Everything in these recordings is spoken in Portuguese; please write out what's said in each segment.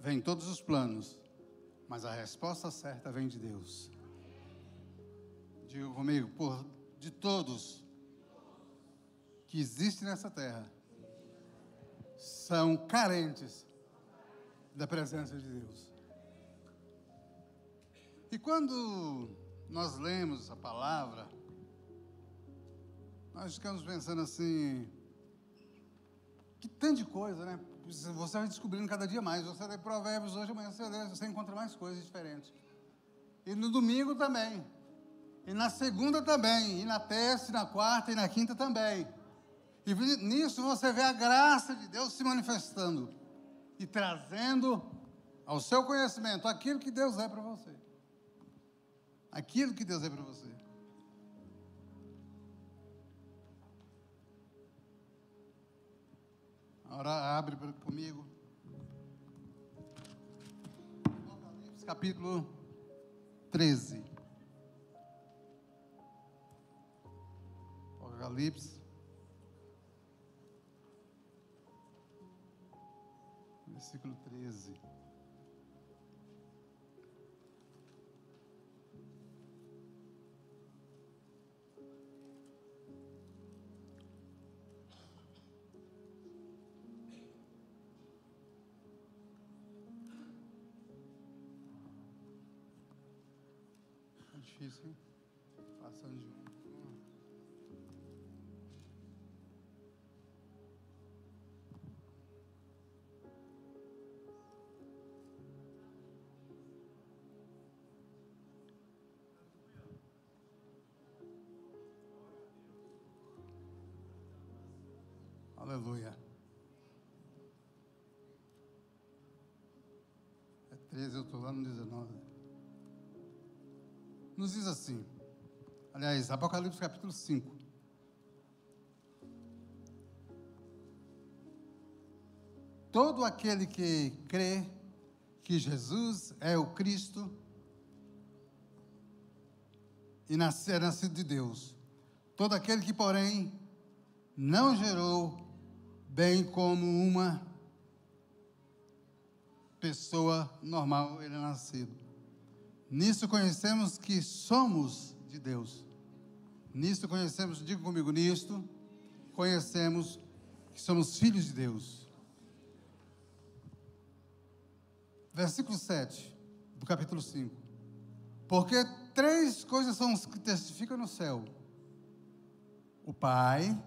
vem todos os planos, mas a resposta certa vem de Deus. Diga comigo, de todos que existem nessa terra, são carentes da presença de Deus. E quando nós lemos essa palavra, nós ficamos pensando assim, que tanto de coisa, né? Você vai descobrindo cada dia mais. Você lê Provérbios hoje, amanhã você encontra mais coisas diferentes. E no domingo também. E na segunda também. E na terça, e na quarta, e na quinta também. E nisso você vê a graça de Deus se manifestando. E trazendo ao seu conhecimento aquilo que Deus é para você. Aquilo que Deus é para você. Agora abre comigo. Apocalipse, capítulo 13. Apocalipse. Versículo 13. Difícil, hein? Passando de um. Aleluia. É 13, eu estou lá no 19. Nos diz assim, aliás, Apocalipse capítulo 5. Todo aquele que crê que Jesus é o Cristo e é nascido de Deus. Todo aquele que, porém, não gerou, bem como uma pessoa normal, ele é nascido. Nisso conhecemos que somos de Deus. Nisto conhecemos, diga comigo, nisto conhecemos que somos filhos de Deus. Versículo 7 do capítulo 5. Porque 3 coisas são as que testificam no céu: o Pai,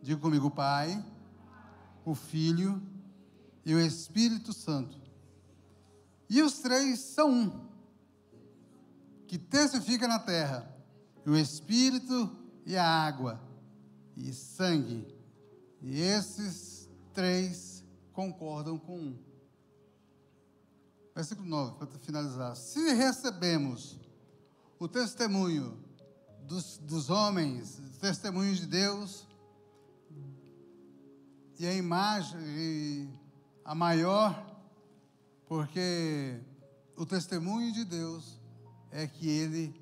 diga comigo, o Pai, o Filho e o Espírito Santo. E os 3 são um, que testifica na terra, o Espírito e a água, e sangue. E esses 3 concordam com um. Versículo 9, para finalizar. Se recebemos o testemunho dos homens, o testemunho de Deus, e a imagem, a maior, porque o testemunho de Deus é que ele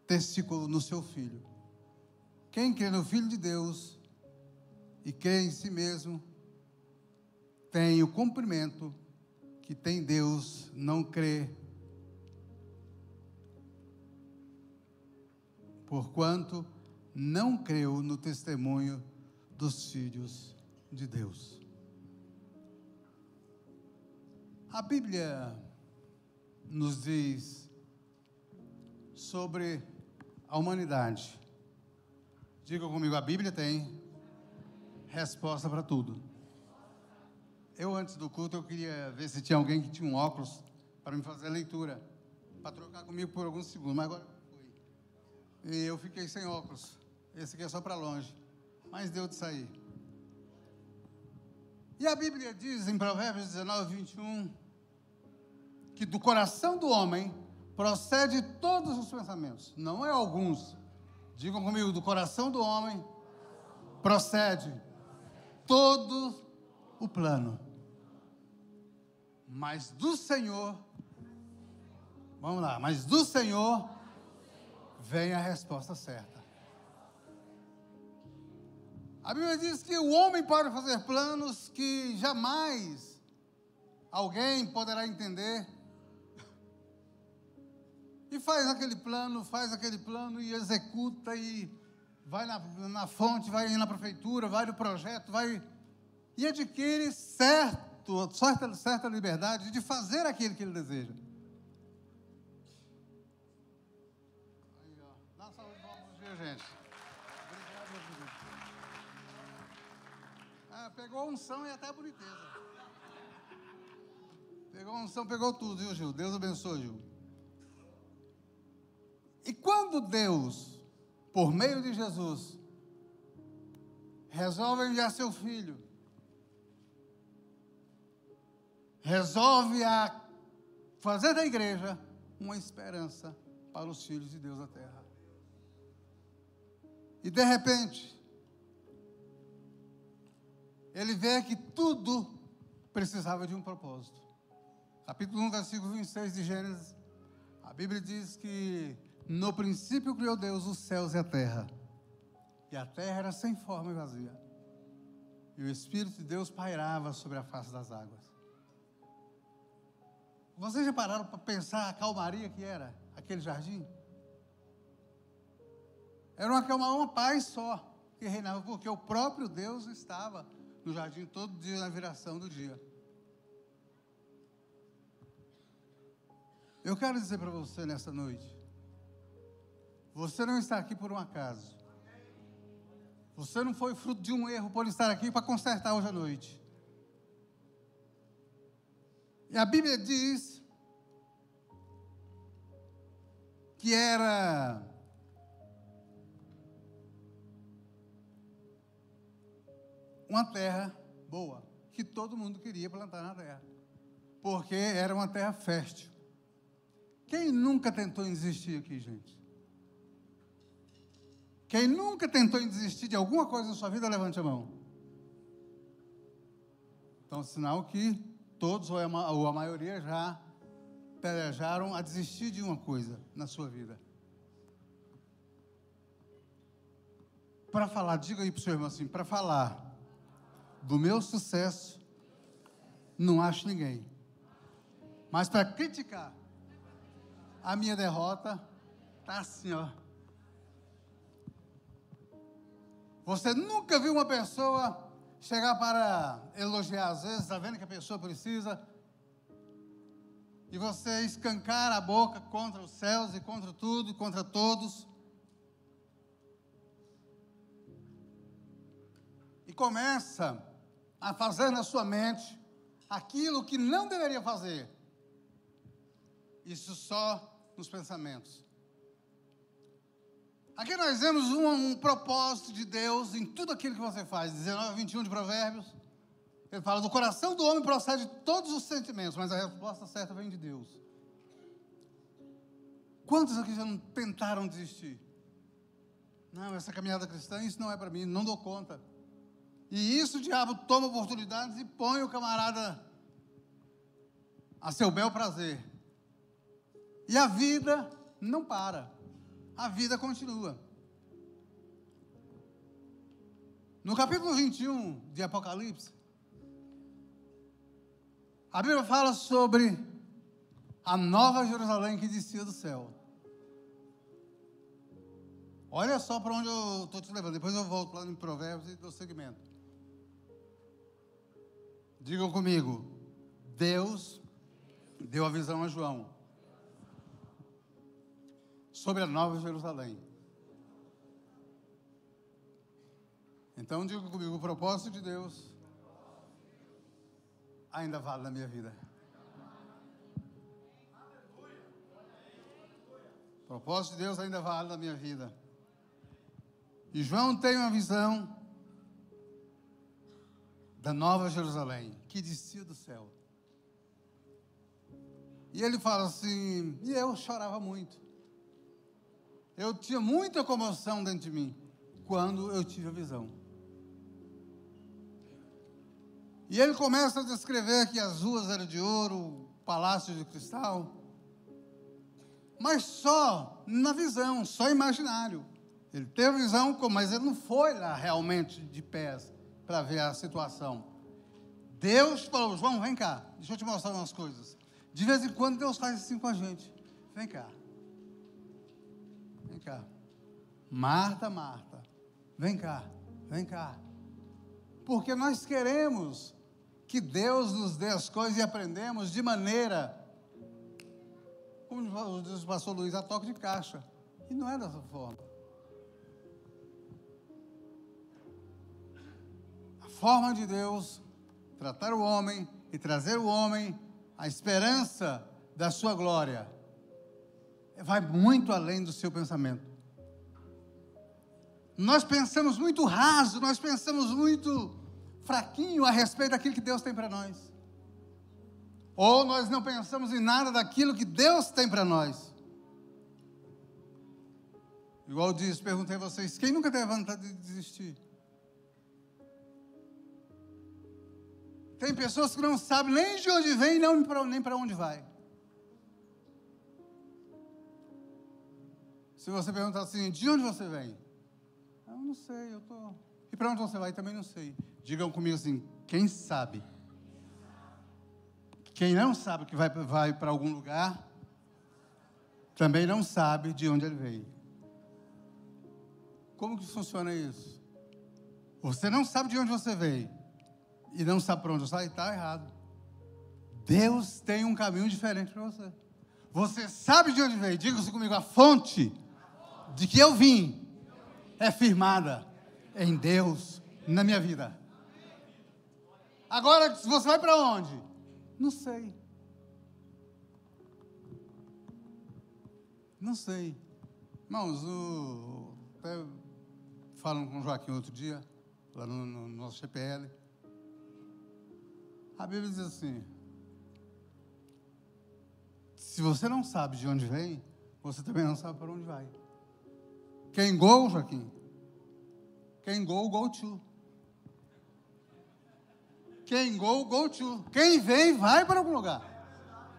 testificou no seu Filho. Quem crê no Filho de Deus e crê em si mesmo, tem o cumprimento que tem Deus, não crê, porquanto não creu no testemunho dos filhos de Deus. A Bíblia nos diz sobre a humanidade. Diga comigo, a Bíblia tem resposta para tudo. Eu, antes do culto, eu queria ver se tinha alguém que tinha um óculos para me fazer a leitura, para trocar comigo por alguns segundos, mas agora foi. E eu fiquei sem óculos. Esse aqui é só para longe, mas deu de sair. E a Bíblia diz em Provérbios 19, 21, que do coração do homem procede todos os pensamentos, não é alguns. Digam comigo, do coração do homem procede todo o plano. Mas do Senhor, vamos lá, mas do Senhor vem a resposta certa. A Bíblia diz que o homem pode fazer planos que jamais alguém poderá entender. E faz aquele plano e executa e vai na fonte, vai na prefeitura, vai no projeto, vai e adquire certa liberdade de fazer aquilo que ele deseja. Aí, ó. Dá uma salva de palmas pro dia, gente. Obrigado, meu querido. Pegou a unção e até a boniteza. Pegou a unção, pegou tudo, viu, Gil? Deus abençoe, Gil. E quando Deus, por meio de Jesus, resolve enviar seu filho, resolve fazer da igreja uma esperança para os filhos de Deus na terra. E de repente, ele vê que tudo precisava de um propósito. Capítulo 1, versículo 26 de Gênesis, a Bíblia diz que no princípio criou Deus os céus e a terra era sem forma e vazia, e o Espírito de Deus pairava sobre a face das águas. Vocês já pararam para pensar a calmaria que era aquele jardim? Era uma paz só que reinava, porque o próprio Deus estava no jardim todo dia na viração do dia. Eu quero dizer para você nessa noite, você não está aqui por um acaso. Você não foi fruto de um erro por estar aqui para consertar hoje à noite. E a Bíblia diz que era uma terra boa, que todo mundo queria plantar na terra, porque era uma terra fértil. Quem nunca tentou em desistir aqui, gente? Quem nunca tentou em desistir de alguma coisa na sua vida, levante a mão. Então, sinal que todos ou a maioria já pelejaram a desistir de uma coisa na sua vida. Para falar, diga aí para o seu irmão assim, para falar do meu sucesso, não acho ninguém. Mas para criticar a minha derrota, tá assim, ó. Você nunca viu uma pessoa chegar para elogiar, às vezes, está vendo que a pessoa precisa, e você escancar a boca contra os céus e contra tudo e contra todos, e começa a fazer na sua mente aquilo que não deveria fazer. Isso só nos pensamentos. Aqui nós vemos um propósito de Deus em tudo aquilo que você faz. 19:21 de Provérbios, ele fala, do coração do homem procede todos os sentimentos, mas a resposta certa vem de Deus. Quantos aqui já não tentaram desistir? Não, essa caminhada cristã, isso não é para mim, não dou conta. E isso o diabo toma oportunidades e põe o camarada a seu bel prazer. E a vida não para. A vida continua. No capítulo 21 de Apocalipse, a Bíblia fala sobre a nova Jerusalém que descia do céu. Olha só para onde eu estou te levando. Depois eu volto lá em Provérbios e dou segmento. Digam comigo, Deus deu a visão a João sobre a nova Jerusalém. Então, diga comigo, o propósito de Deus ainda vale na minha vida. O propósito de Deus ainda vale na minha vida. E João tem uma visão da nova Jerusalém, que descia do céu. E ele fala assim, e eu chorava muito. Eu tinha muita comoção dentro de mim, quando eu tive a visão. E ele começa a descrever que as ruas eram de ouro, o palácio de cristal, mas só na visão, só imaginário. Ele teve visão, mas ele não foi lá realmente de pés para ver a situação. Deus falou, João, vem cá, deixa eu te mostrar umas coisas. De vez em quando Deus faz assim com a gente. Vem cá. Vem cá. Marta, Marta, vem cá, vem cá. Porque nós queremos que Deus nos dê as coisas e aprendemos de maneira, como diz o pastor Luiz, a toque de caixa. E não é dessa forma. A forma de Deus tratar o homem e trazer o homem à esperança da sua glória vai muito além do seu pensamento. Nós pensamos muito raso, nós pensamos muito fraquinho a respeito daquilo que Deus tem para nós. Ou nós não pensamos em nada daquilo que Deus tem para nós. Igual eu disse, perguntei a vocês, quem nunca teve vontade de desistir? Tem pessoas que não sabem nem de onde vem, nem para onde vai. Se você perguntar assim, de onde você vem? Eu não sei, eu estou... E para onde você vai? Também não sei. Digam comigo assim, quem sabe? Quem não sabe que vai para algum lugar, também não sabe de onde ele veio. Como que funciona isso? Você não sabe de onde você veio e não sabe para onde você vai, está errado. Deus tem um caminho diferente para você. Você sabe de onde veio. Diga-se comigo, a fonte de que eu vim é firmada em Deus, na minha vida. Agora, você vai para onde? Não sei. Não sei. Irmãos, até falando com o Joaquim outro dia, lá no nosso GPL, a Bíblia diz assim, se você não sabe de onde vem, você também não sabe para onde vai. Quem go, Joaquim? Quem go to. Quem go to. Quem vem, vai para algum lugar.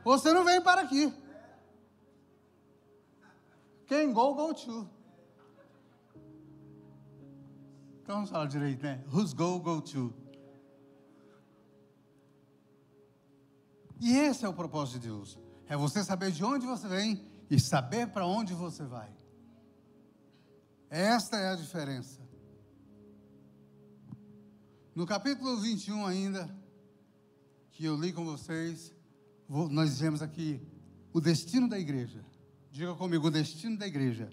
Você não vem para aqui. Quem go to. Então vamos falar direito, né? Who's go to. E esse é o propósito de Deus. É você saber de onde você vem e saber para onde você vai. Esta é a diferença. No capítulo 21 ainda, que eu li com vocês, nós dizemos aqui o destino da igreja. Diga comigo, o destino da igreja.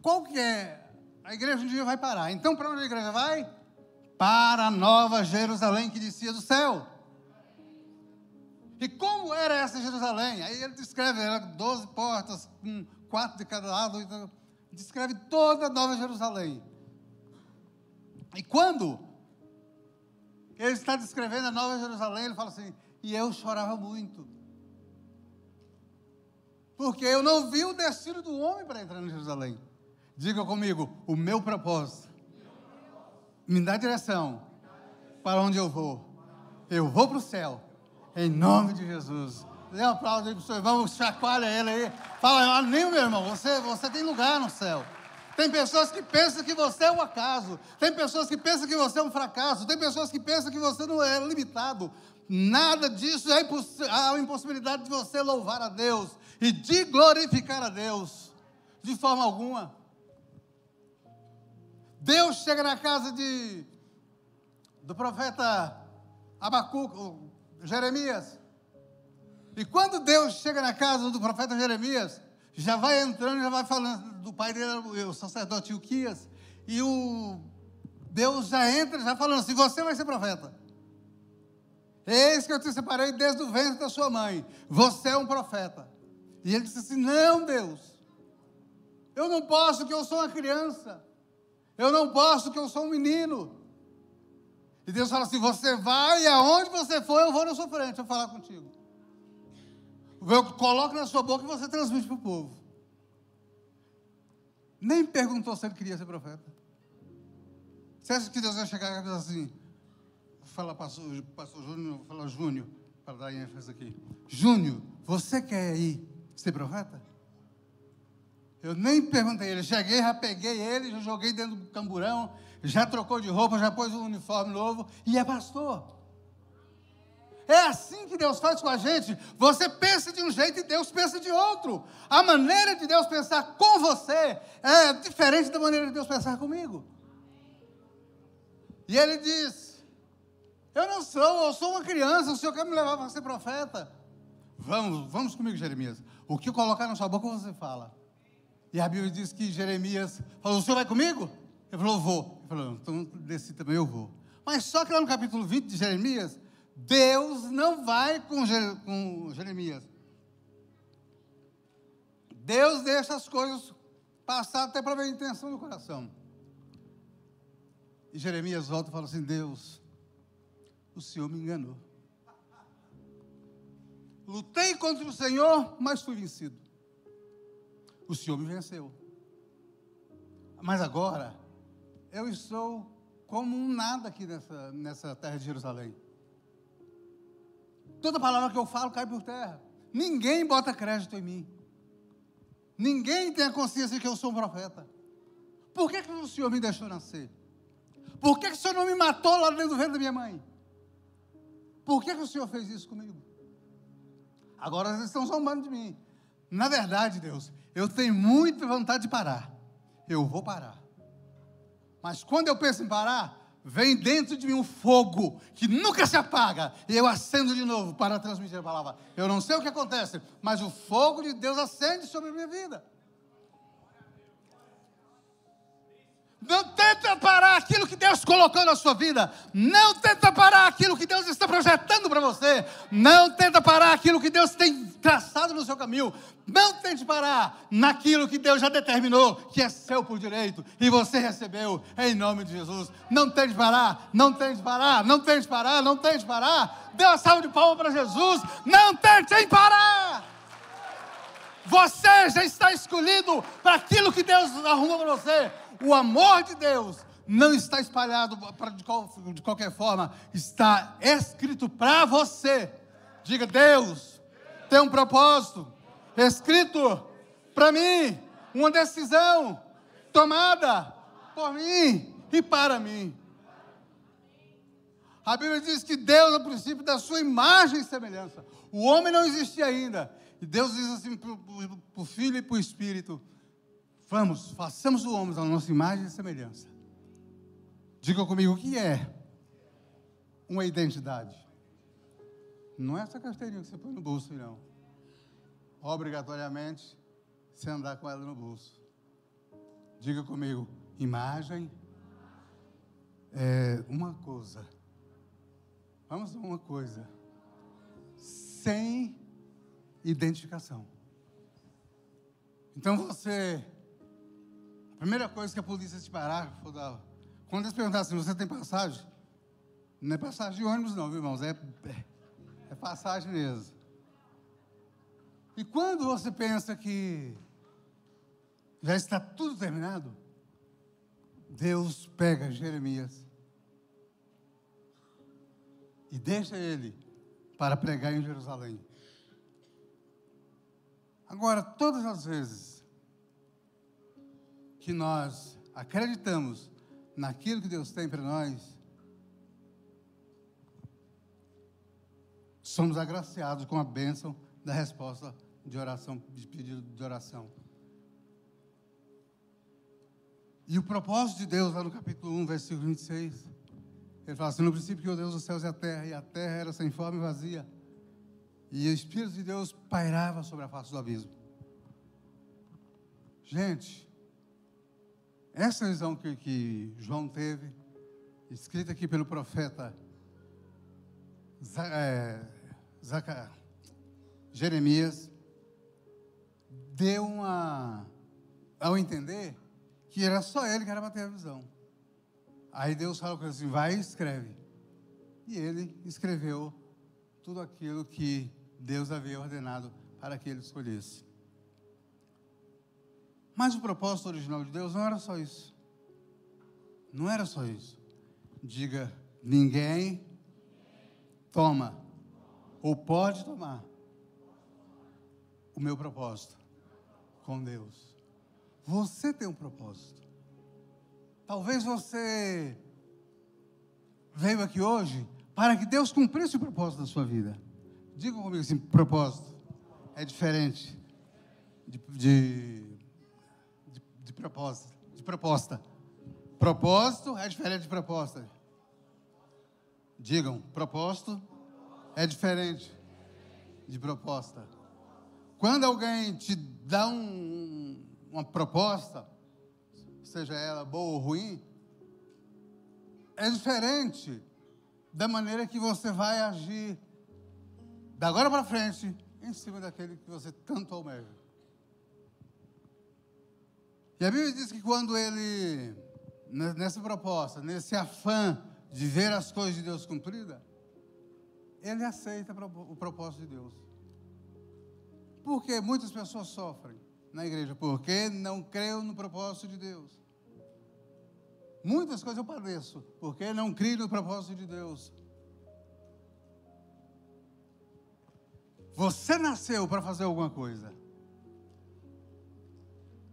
Qual que é? A igreja um dia vai parar. Então, para onde a igreja vai? Para a Nova Jerusalém que descia do céu. E como era essa Jerusalém? Aí ele descreve, era 12 portas, 4 de cada lado, então, descreve toda a Nova Jerusalém. E quando ele está descrevendo a Nova Jerusalém, ele fala assim, e eu chorava muito. Porque eu não vi o destino do homem para entrar em Jerusalém. Diga comigo, o meu propósito me dá direção para onde eu vou. Eu vou para o céu, em nome de Jesus. Dê um aplauso aí para o seu irmão, chacoalha ele aí. Fala, nem meu irmão, você tem lugar no céu. Tem pessoas que pensam que você é um acaso. Tem pessoas que pensam que você é um fracasso. Tem pessoas que pensam que você não é limitado. Nada disso há a impossibilidade de você louvar a Deus e de glorificar a Deus. De forma alguma. Deus chega na casa do profeta Abacuque, Jeremias. E quando Deus chega na casa do profeta Jeremias, já vai entrando, já vai falando, do pai dele, o sacerdote Ilquias, e Deus já entra, já falando assim, você vai ser profeta. Eis que eu te separei desde o ventre da sua mãe, você é um profeta. E ele disse assim, não Deus, eu não posso que eu sou uma criança, eu não posso que eu sou um menino. E Deus fala assim, você vai, e aonde você for, eu vou na sua frente, eu vou falar contigo. Eu coloco na sua boca e você transmite para o povo. Nem perguntou se ele queria ser profeta. Você acha que Deus vai chegar e dizer assim, fala pastor Júnior, fala Júnior, para dar ênfase aqui. Júnior, você quer ir ser profeta? Eu nem perguntei ele, cheguei, já peguei ele, já joguei dentro do camburão, já trocou de roupa, já pôs um uniforme novo e é pastor. É assim que Deus faz com a gente. Você pensa de um jeito e Deus pensa de outro. A maneira de Deus pensar com você é diferente da maneira de Deus pensar comigo. E ele diz: eu sou uma criança, o Senhor quer me levar para ser profeta? Vamos comigo, Jeremias. O que eu colocar na sua boca, você fala. E a Bíblia diz que Jeremias falou: o Senhor vai comigo? Ele falou: vou. Ele falou: então desse também eu vou. Mas só que lá no capítulo 20 de Jeremias, Deus não vai com Jeremias. Deus deixa as coisas passar até para ver a intenção do coração. E Jeremias volta e fala assim: Deus, o Senhor me enganou. Lutei contra o Senhor, mas fui vencido. O Senhor me venceu. Mas agora, eu estou como um nada aqui nessa terra de Jerusalém. Toda palavra que eu falo cai por terra. Ninguém bota crédito em mim. Ninguém tem a consciência de que eu sou um profeta. Por que o Senhor me deixou nascer? Por que o Senhor não me matou lá dentro do ventre da minha mãe? Por que o Senhor fez isso comigo? Agora vocês estão zombando de mim. Na verdade, Deus, eu tenho muita vontade de parar. Eu vou parar. Mas quando eu penso em parar, vem dentro de mim um fogo que nunca se apaga. E eu acendo de novo para transmitir a palavra. Eu não sei o que acontece, mas o fogo de Deus acende sobre a minha vida. Não tenta parar aquilo que Deus colocou na sua vida. Não tenta parar aquilo que Deus está projetando para você. Não tenta parar aquilo que Deus tem traçado no seu caminho. Não tente parar naquilo que Deus já determinou, que é seu por direito, e você recebeu em nome de Jesus. Não tente parar, não tente parar, não tente parar, não tente parar. Dê uma salva de palmas para Jesus. Não tente parar. Você já está escolhido para aquilo que Deus arrumou para você. O amor de Deus não está espalhado de qualquer forma, está escrito para você. Diga: Deus tem um propósito escrito para mim, uma decisão tomada por mim e para mim. A Bíblia diz que Deus é o princípio da sua imagem e semelhança. O homem não existia ainda. E Deus diz assim para o Filho e para o Espírito: vamos, façamos o homem a nossa imagem e semelhança. Diga comigo, o que é uma identidade? Não é essa carteirinha que você põe no bolso, não. Obrigatoriamente, você andar com ela no bolso. Diga comigo, imagem é uma coisa. Vamos a uma coisa. Sem identificação. Então você... A primeira coisa que a polícia te parar, quando eles perguntassem assim: você tem passagem? Não é passagem de ônibus não, viu, irmãos? É passagem mesmo. E quando você pensa que já está tudo terminado, Deus pega Jeremias e deixa ele para pregar em Jerusalém. Agora, todas as vezes que nós acreditamos naquilo que Deus tem para nós, somos agraciados com a bênção da resposta de oração, de pedido de oração. E o propósito de Deus, lá no capítulo 1, versículo 26, ele fala assim: no princípio criou Deus os céus e a terra era sem forma e vazia, e o Espírito de Deus pairava sobre a face do abismo. Gente, essa visão que João teve, escrita aqui pelo profeta Jeremias, deu ao entender que era só ele que era para ter a visão. Aí Deus falou com ele assim: vai e escreve. E ele escreveu tudo aquilo que Deus havia ordenado para que ele escolhesse. Mas o propósito original de Deus não era só isso. Não era só isso. Diga: ninguém toma ou pode tomar o meu propósito com Deus. Você tem um propósito. Talvez você veio aqui hoje para que Deus cumprisse o propósito da sua vida. Diga comigo assim, propósito é diferente de propósito, de proposta. Propósito é diferente de proposta. Digam, propósito é diferente de proposta. Quando alguém te dá uma proposta, seja ela boa ou ruim, é diferente da maneira que você vai agir da agora para frente em cima daquele que você tanto almeja. E a Bíblia diz que quando ele, nessa proposta, nesse afã de ver as coisas de Deus cumpridas, ele aceita o propósito de Deus. Porque muitas pessoas sofrem na igreja, porque não creem no propósito de Deus. Muitas coisas eu padeço, porque não creio no propósito de Deus. Você nasceu para fazer alguma coisa.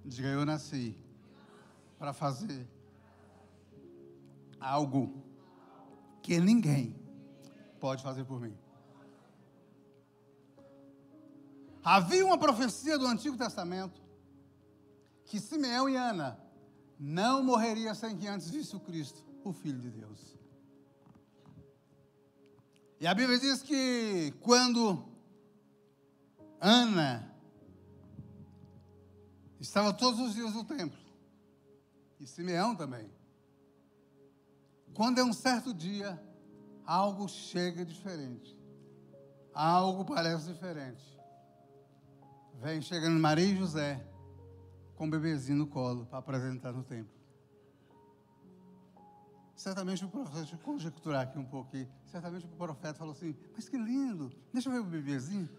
Diga, eu nasci para fazer algo que ninguém pode fazer por mim. Havia uma profecia do Antigo Testamento que Simeão e Ana não morreriam sem que antes visse o Cristo, o Filho de Deus. E a Bíblia diz que quando Ana estava todos os dias no templo, e Simeão também, quando é um certo dia, algo chega diferente, algo parece diferente. Vem chegando Maria e José com um bebezinho no colo para apresentar no templo. Certamente o profeta, deixa eu conjecturar aqui um pouco, certamente o profeta falou assim, mas que lindo, deixa eu ver o bebezinho.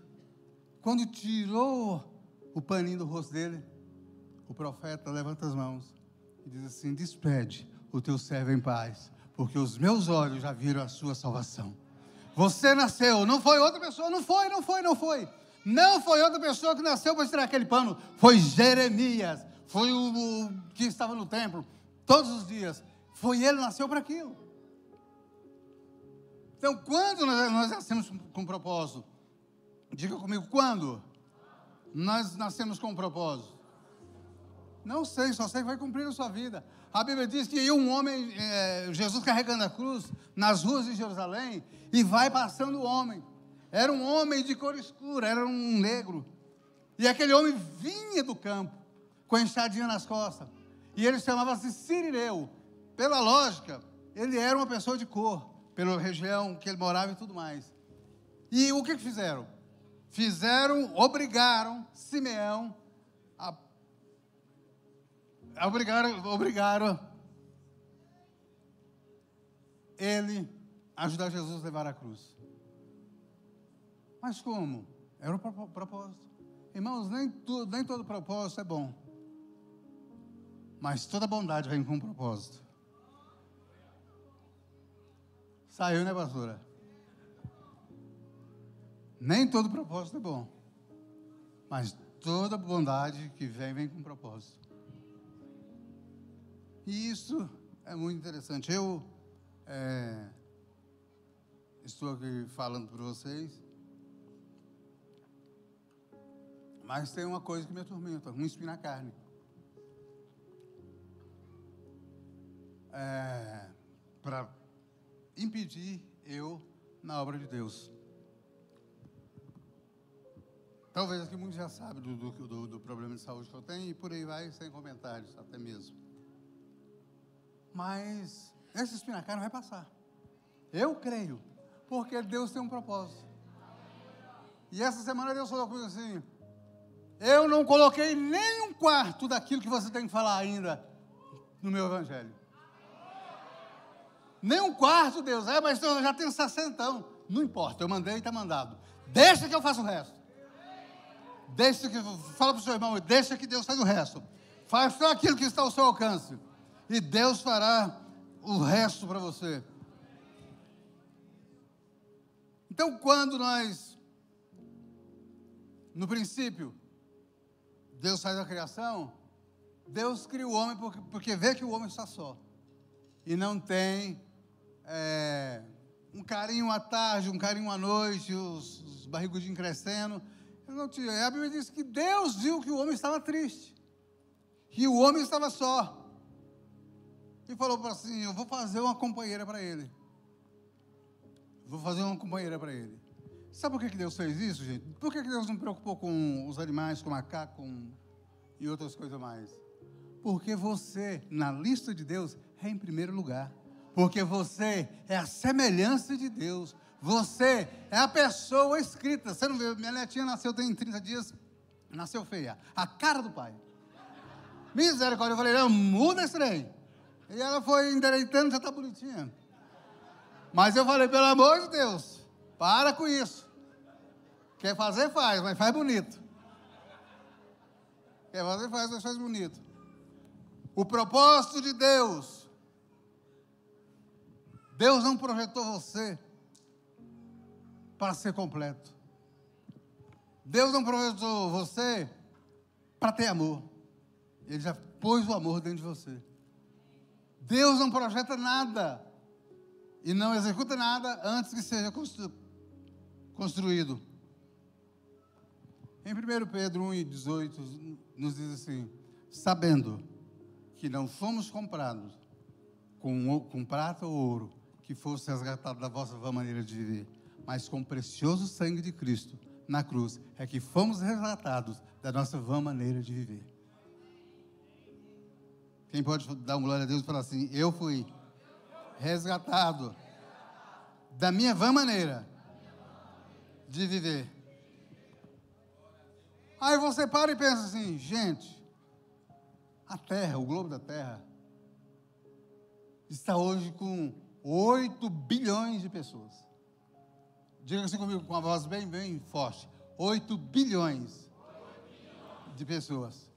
Quando tirou o paninho do rosto dele, o profeta levanta as mãos e diz assim, despede o teu servo em paz, porque os meus olhos já viram a sua salvação. Você nasceu, não foi outra pessoa, não foi. Não foi outra pessoa que nasceu para tirar aquele pano, foi Jeremias, foi o que estava no templo todos os dias, foi ele que nasceu para aquilo. Então, quando nós nascemos com propósito, diga comigo, quando nós nascemos com propósito? Não sei, só sei que vai cumprir a sua vida. A Bíblia diz que um homem, Jesus carregando a cruz, nas ruas de Jerusalém, e vai passando o homem. Era um homem de cor escura, era um negro. E aquele homem vinha do campo, com a enxadinha nas costas. E ele chamava-se Cirireu. Pela lógica, ele era uma pessoa de cor, pela região que ele morava e tudo mais. E o que fizeram? Obrigaram Simeão obrigaram ele a ajudar Jesus a levar a cruz. Mas como? Era o propósito. Irmãos, nem todo propósito é bom. Mas toda bondade vem com um propósito. Saiu, né, pastora? Nem todo propósito é bom. Mas toda bondade que vem com um propósito. E isso é muito interessante. Eu estou aqui falando para vocês, mas tem uma coisa que me atormenta, um espinho na carne. Para impedir eu na obra de Deus. Talvez aqui muitos já sabem do problema de saúde que eu tenho, e por aí vai, sem comentários até mesmo. Mas esse espinho na carne vai passar. Eu creio, porque Deus tem um propósito. E essa semana Deus falou comigo assim, eu não coloquei nem um quarto daquilo que você tem que falar ainda no meu evangelho. Nem um quarto, Deus. Mas eu já tenho 60. Não importa, eu mandei e está mandado. Deixa que eu faça o resto. Fala para o seu irmão, deixa que Deus faz o resto. Faz só aquilo que está ao seu alcance. E Deus fará o resto para você. Então, quando no princípio, Deus faz a criação, Deus cria o homem porque vê que o homem está só. E não tem um carinho à tarde, um carinho à noite, os barrigudinhos crescendo. Eu não tinha. A Bíblia diz que Deus viu que o homem estava triste, que o homem estava só. E falou para assim, eu vou fazer uma companheira para ele. Vou fazer uma companheira para ele. Sabe por que Deus fez isso, gente? Por que Deus não preocupou com os animais, com macaco e outras coisas mais? Porque você, na lista de Deus, é em primeiro lugar. Porque você é a semelhança de Deus. Você é a pessoa escrita. Você não vê, minha netinha nasceu, tem 30 dias, nasceu feia. A cara do pai. Misericórdia, eu falei, não, muda esse trem. E ela foi endireitando, já está bonitinha. Mas eu falei, pelo amor de Deus, para com isso. Quer fazer, faz, mas faz bonito. Quer fazer, faz, mas faz bonito. O propósito de Deus. Deus não projetou você para ser completo. Deus não projetou você para ter amor. Ele já pôs o amor dentro de você. Deus não projeta nada e não executa nada antes que seja construído. Em 1 Pedro 1,18 nos diz assim, sabendo que não fomos comprados com prata ou ouro, que fosse resgatado da vossa vã maneira de viver, mas com o precioso sangue de Cristo na cruz, é que fomos resgatados da nossa vã maneira de viver. Quem pode dar uma glória a Deus e falar assim, eu fui resgatado da minha vã maneira de viver. Aí você para e pensa assim, gente, a Terra, o globo da Terra, está hoje com 8 bilhões de pessoas. Diga assim comigo, com uma voz bem, bem forte. 8 bilhões de pessoas.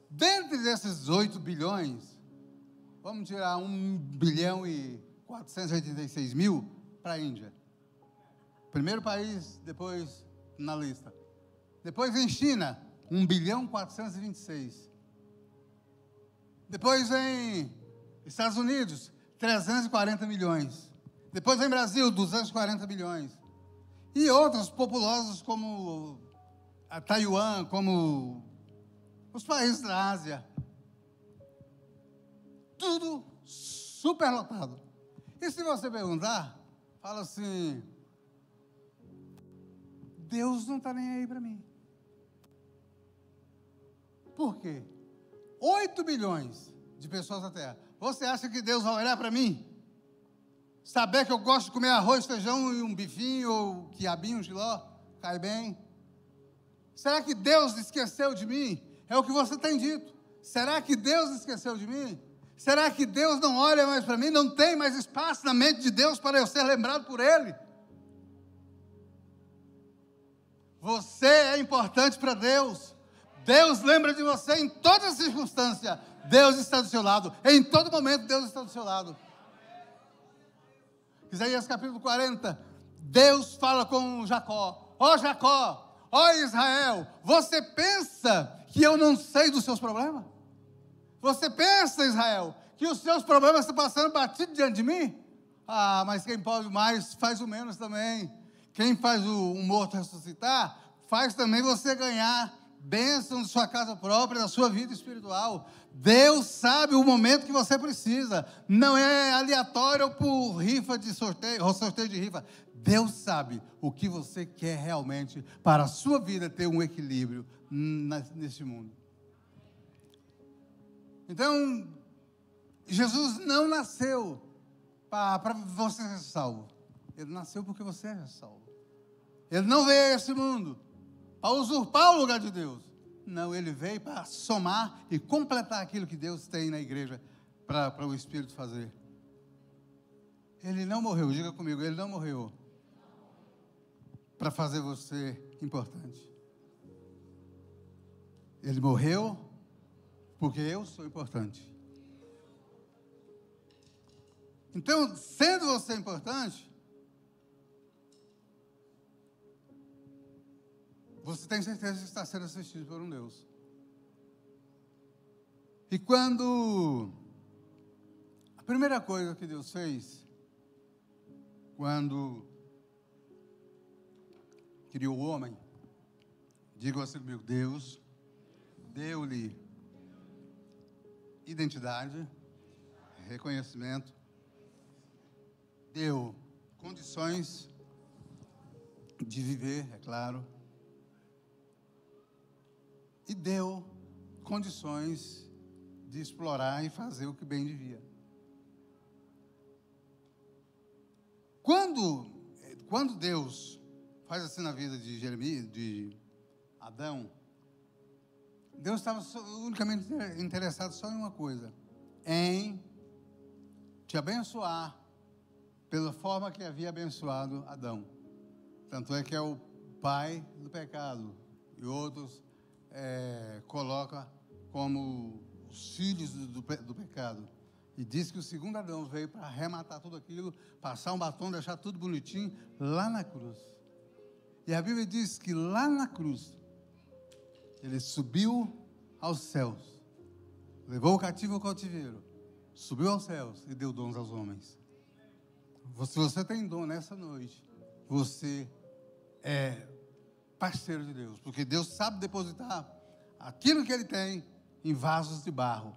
Dentre desses 8 bilhões, vamos tirar 1 bilhão e 486 mil para a Índia. Primeiro país, depois na lista. Depois vem China, 1 bilhão 426. Depois vem Estados Unidos, 340 milhões. Depois vem Brasil, 240 milhões. E outros populosos como a Taiwan, como os países da Ásia. Tudo superlotado. E se você perguntar, fala assim, Deus não está nem aí para mim. Por quê? 8 bilhões de pessoas na Terra. Você acha que Deus vai olhar para mim? Saber que eu gosto de comer arroz, feijão e um bifinho, ou quiabinho, giló, cai bem? Será que Deus esqueceu de mim? É o que você tem dito. Será que Deus esqueceu de mim? Será que Deus não olha mais para mim? Não tem mais espaço na mente de Deus para eu ser lembrado por Ele? Você é importante para Deus. Deus lembra de você em toda circunstância. Deus está do seu lado. Em todo momento, Deus está do seu lado. Isaías capítulo 40. Deus fala com Jacó. Ó Jacó, ó Israel, você pensa que eu não sei dos seus problemas? Você pensa, Israel, que os seus problemas estão passando batido diante de mim? Ah, mas quem pode mais, faz o menos também. Quem faz o morto ressuscitar, faz também você ganhar bênção de sua casa própria, da sua vida espiritual. Deus sabe o momento que você precisa. Não é aleatório por rifa de sorteio, ou sorteio de rifa. Deus sabe o que você quer realmente para a sua vida ter um equilíbrio neste mundo. Então, Jesus não nasceu para você ser salvo. Ele nasceu porque você é salvo. Ele não veio a esse mundo para usurpar o lugar de Deus. Não, ele veio para somar e completar aquilo que Deus tem na igreja para o Espírito fazer. Ele não morreu, diga comigo, ele não morreu para fazer você importante. Ele morreu porque eu sou importante. Então, sendo você importante, você tem certeza que está sendo assistido por um Deus. E quando a primeira coisa que Deus fez quando criou o homem, diga assim comigo, Deus deu-lhe identidade, reconhecimento, deu condições de viver, é claro, e deu condições de explorar e fazer o que bem devia. Quando Deus faz assim na vida de Jeremias, de Adão, Deus estava unicamente interessado só em uma coisa, em te abençoar pela forma que havia abençoado Adão. Tanto é que é o pai do pecado, e outros coloca como os filhos do pecado. E diz que o segundo Adão veio para arrematar tudo aquilo, passar um batom, deixar tudo bonitinho lá na cruz. E a Bíblia diz que lá na cruz, ele subiu aos céus, levou o cativo ao cativeiro, subiu aos céus e deu dons aos homens. Se você tem dom nessa noite, você é parceiro de Deus, porque Deus sabe depositar aquilo que Ele tem em vasos de barro.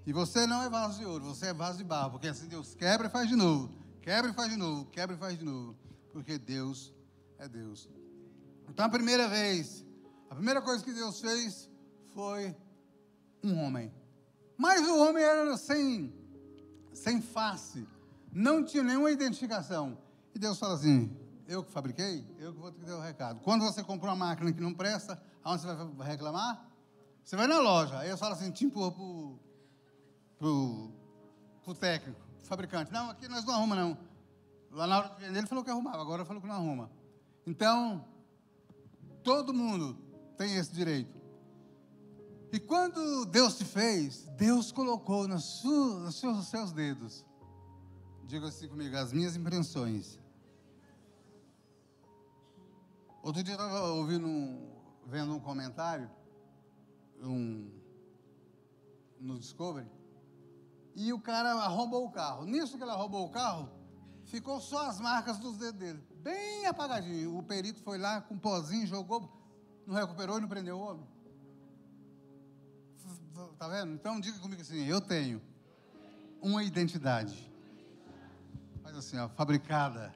E você não é vaso de ouro, você é vaso de barro, porque assim Deus quebra e faz de novo, quebra e faz de novo, quebra e faz de novo, porque Deus é Deus. Então a primeira coisa que Deus fez foi um homem. Mas o homem era sem face, não tinha nenhuma identificação. E Deus fala assim, eu que fabriquei, eu que vou te dar o recado. Quando você comprou uma máquina que não presta, aonde você vai reclamar? Você vai na loja, aí eu falo assim, te empurra pro técnico, pro fabricante. Não, aqui nós não arruma, não. Lá na hora de vender ele falou que arrumava, agora falou que não arruma. Então, todo mundo tem esse direito. E quando Deus te fez, Deus colocou nos seus dedos, diga assim comigo, as minhas impressões. Outro dia eu estava vendo um comentário no Discovery, e o cara arrombou o carro. Nisso que ele arrombou o carro, ficou só as marcas dos dedos dele, bem apagadinho. O perito foi lá com um pozinho, jogou, não recuperou e não prendeu o homem. Está vendo? Então diga comigo assim, eu tenho uma identidade, mas assim, ó, fabricada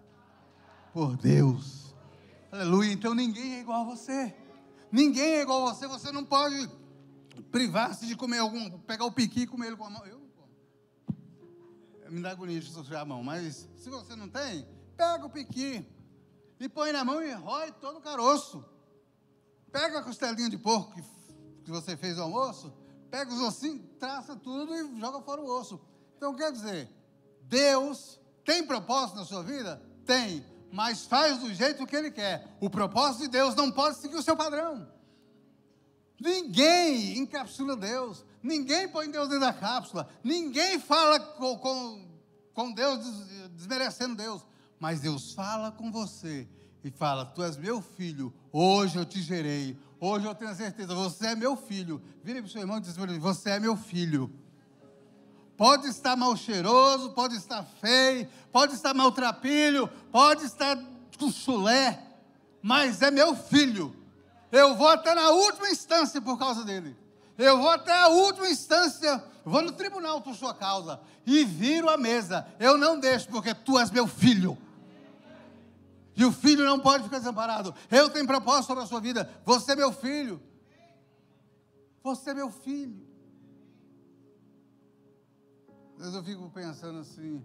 por Deus. Aleluia. Então ninguém é igual a você. Ninguém é igual a você. Você não pode privar-se de comer pegar o piqui e comer ele com a mão. Eu não como. Me dá agonia de sujar a mão, mas se você não tem, pega o piqui e põe na mão e rói todo o caroço. Pega a costelinha de porco que você fez no almoço, pega os ossinhos, traça tudo e joga fora o osso. Então, quer dizer, Deus tem propósito na sua vida? Tem, mas faz do jeito que Ele quer. O propósito de Deus não pode seguir o seu padrão. Ninguém encapsula Deus, ninguém põe Deus dentro da cápsula, ninguém fala com Deus desmerecendo Deus, mas Deus fala com você e fala, tu és meu filho, hoje eu te gerei, hoje eu tenho certeza, você é meu filho. Vire para o seu irmão e diz para ele, você é meu filho. Pode estar mal cheiroso, pode estar feio, pode estar maltrapilho, pode estar com chulé, mas é meu filho. Eu vou até na última instância por causa dele. Eu vou até a última instância, vou no tribunal por sua causa e viro a mesa. Eu não deixo, porque tu és meu filho. E o filho não pode ficar desamparado. Eu tenho propósito sobre a sua vida. Você é meu filho. Você é meu filho. Às vezes eu fico pensando assim,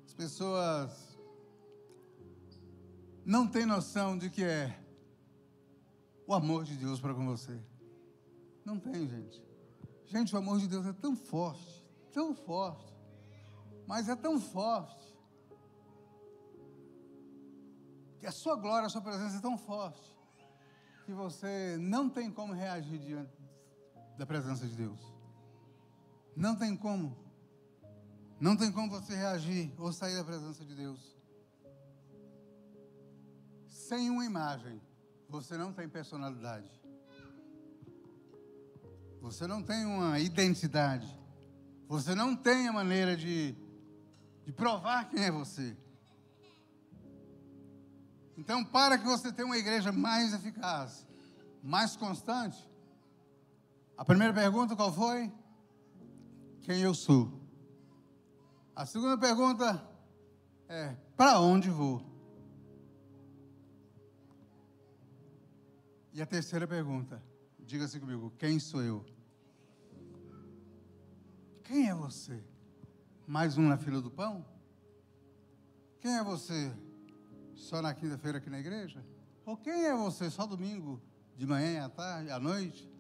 as pessoas não têm noção de que é o amor de Deus para com você. Não tem, gente. Gente, o amor de Deus é tão forte, mas é tão forte, que a sua glória, a sua presença é tão forte, que você não tem como reagir diante da presença de Deus. Não tem como. Não tem como você reagir ou sair da presença de Deus. Sem uma imagem, você não tem personalidade. Você não tem uma identidade. Você não tem a maneira de provar quem é você. Então, para que você tenha uma igreja mais eficaz, mais constante, a primeira pergunta qual foi? Quem eu sou? A segunda pergunta é: para onde vou? E a terceira pergunta, diga assim comigo: quem sou eu? Quem é você? Mais um na fila do pão? Quem é você só na quinta-feira aqui na igreja? Ou quem é você só domingo, de manhã, à tarde, à noite?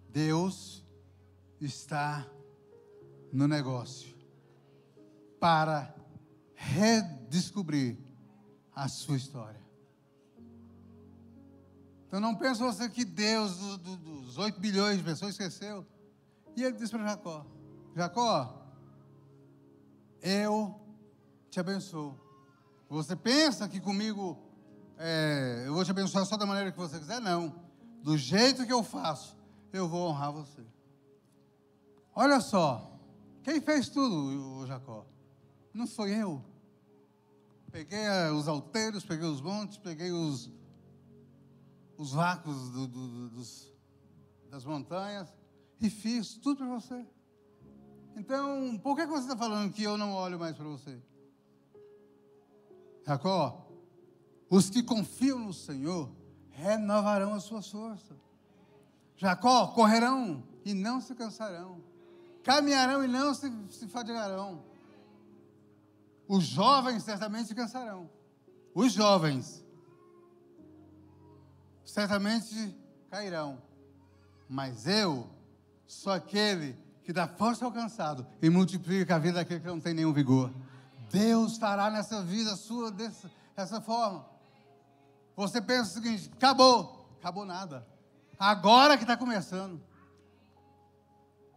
Deus está no negócio para redescobrir a sua história. Então não pense você que Deus, dos 8 bilhões de pessoas, esqueceu. E ele disse para Jacó: Jacó, eu te abençoo. Você pensa que comigo eu vou te abençoar só da maneira que você quiser? Não. Do jeito que eu faço, eu vou honrar você. Olha só, quem fez tudo, Jacó? Não foi eu. Peguei os alteiros, peguei os montes, peguei os vácuos das montanhas e fiz tudo para você. Então, por que você está falando que eu não olho mais para você? Jacó, os que confiam no Senhor renovarão as suas forças. Jacó, correrão e não se cansarão. Caminharão e não se fadigarão. Os jovens certamente se cansarão. Os jovens certamente cairão. Mas eu sou aquele que dá força ao cansado e multiplica a vida daquele que não tem nenhum vigor. Deus fará nessa vida sua dessa forma. Você pensa o seguinte: acabou. Acabou nada. Agora que está começando.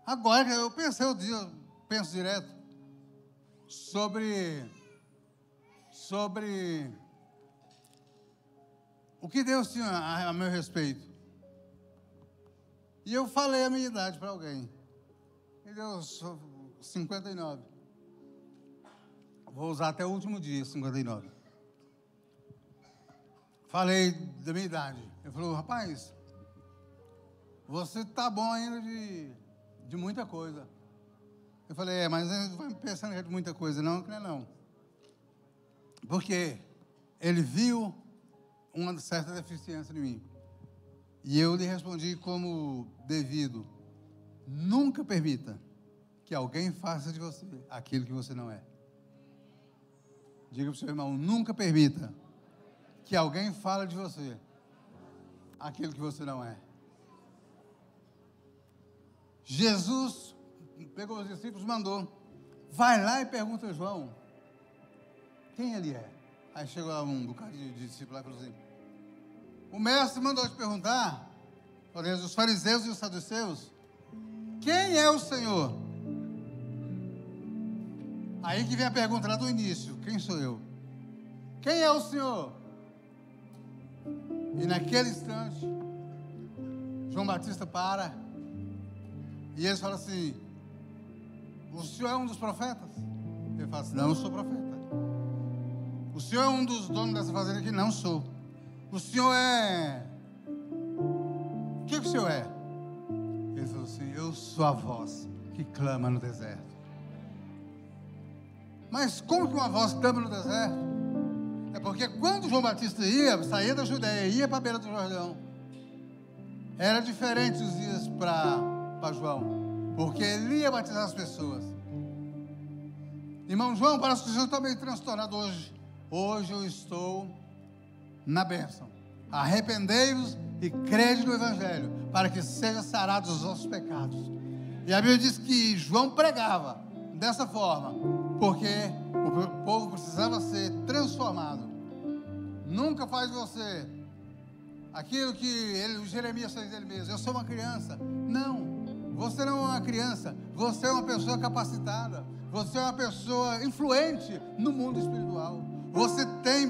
Agora que eu penso direto sobre o que Deus tinha a meu respeito. E eu falei a minha idade para alguém. E eu sou 59. Vou usar até o último dia, 59. Falei da minha idade. Ele falou: rapaz, você está bom ainda de muita coisa. Eu falei: mas não vai pensando que é de muita coisa, não, que não é não. Porque ele viu uma certa deficiência em mim. E eu lhe respondi como devido: nunca permita que alguém faça de você aquilo que você não é. Diga para o seu irmão: nunca permita que alguém fale de você aquilo que você não é. Jesus pegou os discípulos e mandou: vai lá e pergunta a João quem ele é. Aí chegou lá um bocado de discípulos lá e falou assim: o mestre mandou te perguntar, os fariseus e os saduceus, quem é o Senhor? Aí que vem a pergunta lá do início: quem sou eu? Quem é o Senhor? E naquele instante, João Batista para e eles falam assim: o senhor é um dos profetas? Ele fala assim: não, eu sou profeta. O senhor é um dos donos dessa fazenda aqui? Não sou. O senhor é... O que o senhor é? Ele falou assim: eu sou a voz que clama no deserto. Mas como que uma voz clama no deserto? É porque quando João Batista saía da Judéia e ia para a beira do Jordão, era diferente os dias para João, porque ele ia batizar as pessoas. Irmão João, parece que o senhor está meio transtornado hoje. Hoje eu estou na bênção. Arrependei-vos e crede no Evangelho, para que sejam sarados os vossos pecados. E a Bíblia diz que João pregava dessa forma, porque o povo precisava ser transformado. Nunca faz você aquilo que Jeremias fez dele mesmo: eu sou uma criança. Não, você não é uma criança, você é uma pessoa capacitada, você é uma pessoa influente no mundo espiritual. Você tem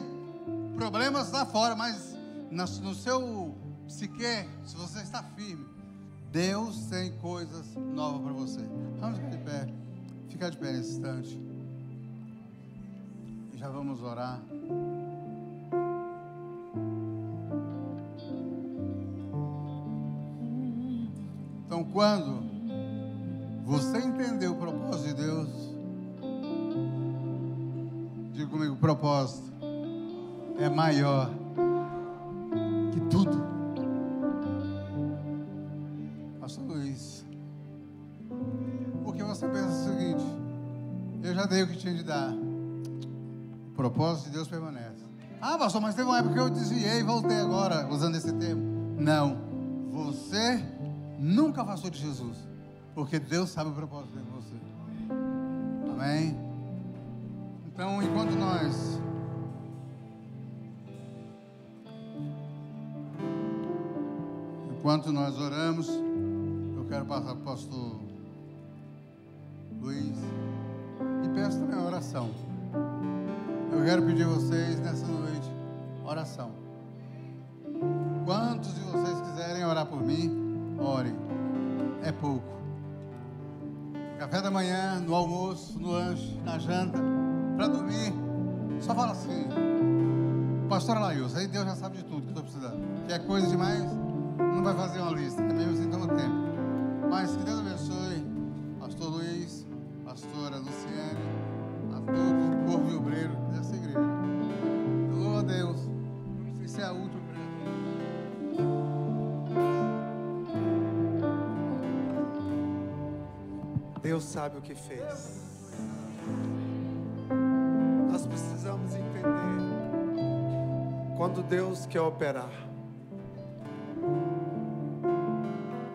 problemas lá fora, mas no seu psique, se você está firme, Deus tem coisas novas para você. Vamos ficar de pé nesse instante. já vamos orar. Então, quando você entender o propósito de Deus, diga comigo, o propósito é maior que tudo. Pastor Luiz, porque você pensa o seguinte: eu já dei o que tinha de dar, o propósito de Deus permanece. Ah, pastor, mas teve uma época que eu desviei e voltei agora, usando esse termo. Não, você nunca afastou de Jesus, porque Deus sabe o propósito de você. Amém? Então, enquanto nós oramos, eu quero passar para o pastor Luiz e peço também a oração. Eu quero pedir a vocês nessa noite oração. Quantos de vocês quiserem orar por mim, orem. É pouco. Café da manhã, no almoço, no lanche, na janta, para dormir. Só fala assim: pastora Laílson, aí Deus já sabe de tudo que eu estou precisando. Quer coisa demais? Não vai fazer uma lista, é mesmo assim todo o tempo. Mas que Deus abençoe pastor Luiz, pastora Luciane, a todos, o povo e obreiro dessa igreja. Eu louvo a Deus. Eu não sei se é a última. Deus sabe o que fez. Nós precisamos entender quando Deus quer operar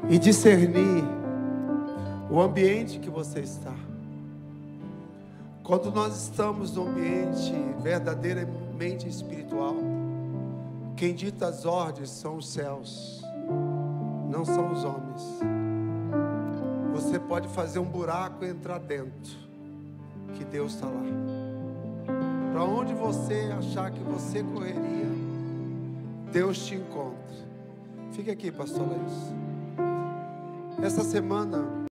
e discernir o ambiente que você está. Quando nós estamos no ambiente verdadeiramente espiritual, quem dita as ordens são os céus, não são os homens. Você pode fazer um buraco e entrar dentro, que Deus está lá. Para onde você achar que você correria, Deus te encontra. Fique aqui, pastor Laís. Essa semana